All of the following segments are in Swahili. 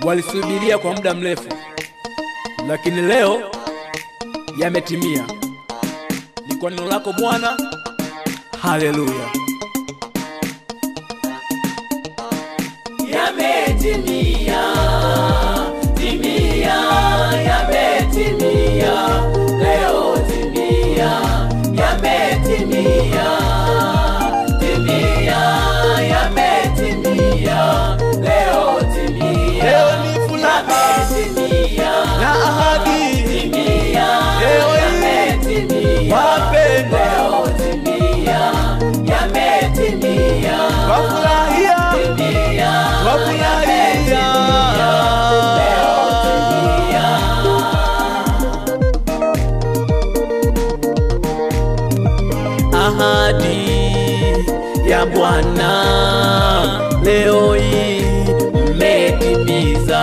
walisubiria kwa muda mrefu, lakini leo yametimia. Ni kwa neno lako Bwana. Haleluya. Yametimia, timia, yametimia, leo timia, yametimia, timia, yametimia, leo timia, Leo ni furaha yametimia, na ahadi, timia, leo yametimia, wapendwa leo timia, yametimia, wafurahia, timia, wafurahia. Ahadi ya Bwana leo hii mmetimiza.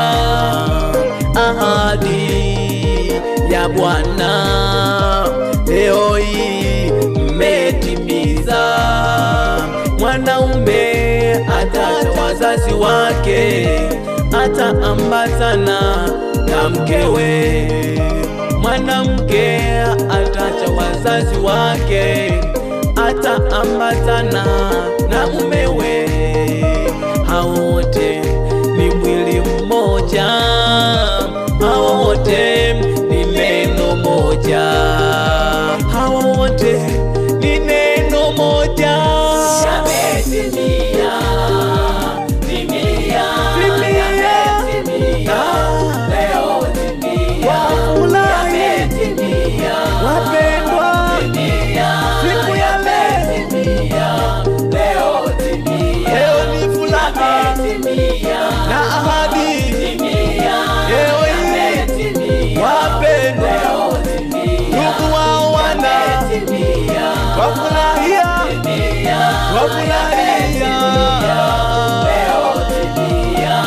Ahadi ya Bwana leo hii mmetimiza. Mwanaume ataacha wazazi wake, ataambatana na mkewe. Mwanamke ataacha wazazi wake, ataambatana na mumewe. Hao wote ni mwili mmoja, hao wote ni neno moja, hao wote ni neno moja. Yametimia, timia, yametimia, leo timia, yametimia, Wapendwa, timia, siku ya yametimia, leo timia, leo ni furaha yametimia, na ahadi, timia, leo hii yametimia, wapendwa, leo timia, ndugu wao wana yametimia, wafurahia, timia, wafurahia. leo timia.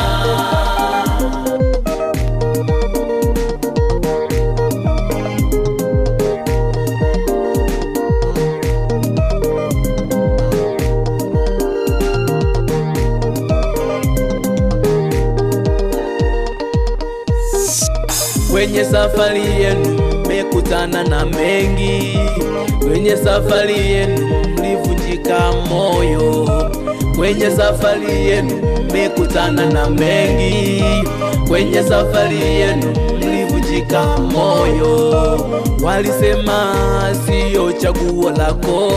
Kwenye safari yenu mmekutana na mengi, kwenye safari yenu mlivunjika moyo, kwenye safari yenu mmekutana na mengi, kwenye safari yenu mlivunjika moyo. Walisema sio chaguo lako,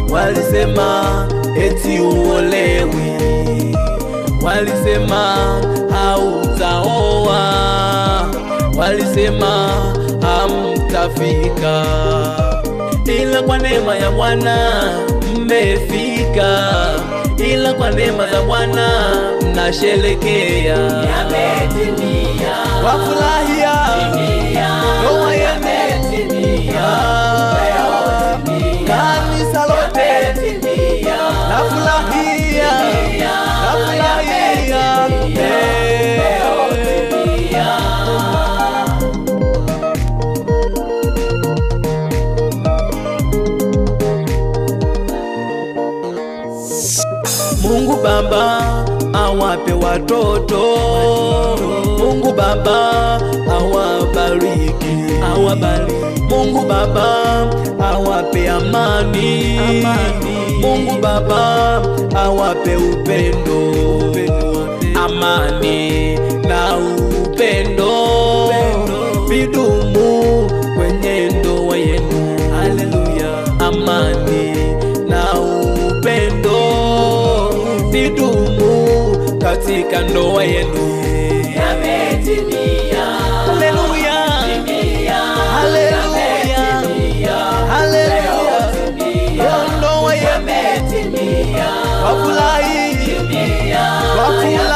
walisema eti uolewi, walisema hautaoa, walisema hamtafika, ila kwa neema ya Bwana mmefika, ila kwa neema za Bwana mnasherekea. Yametimia, Wafurahia ndoa yenu, kanisa lote nafurahia, nafurahia. Mungu Baba awape watoto, Mungu Baba awabariki, Mungu Baba awape amani, Mungu Baba awape upendo, amani na upendo vidumu kwenye ndoa yenu. Haleluya. Amani na upendo vidumu katika ndoa yenu. yametimia, Haleluya. timia, Haleluya. Haleluya. Ndoa yenu yametimia, wafurahi, timia, wafurahi.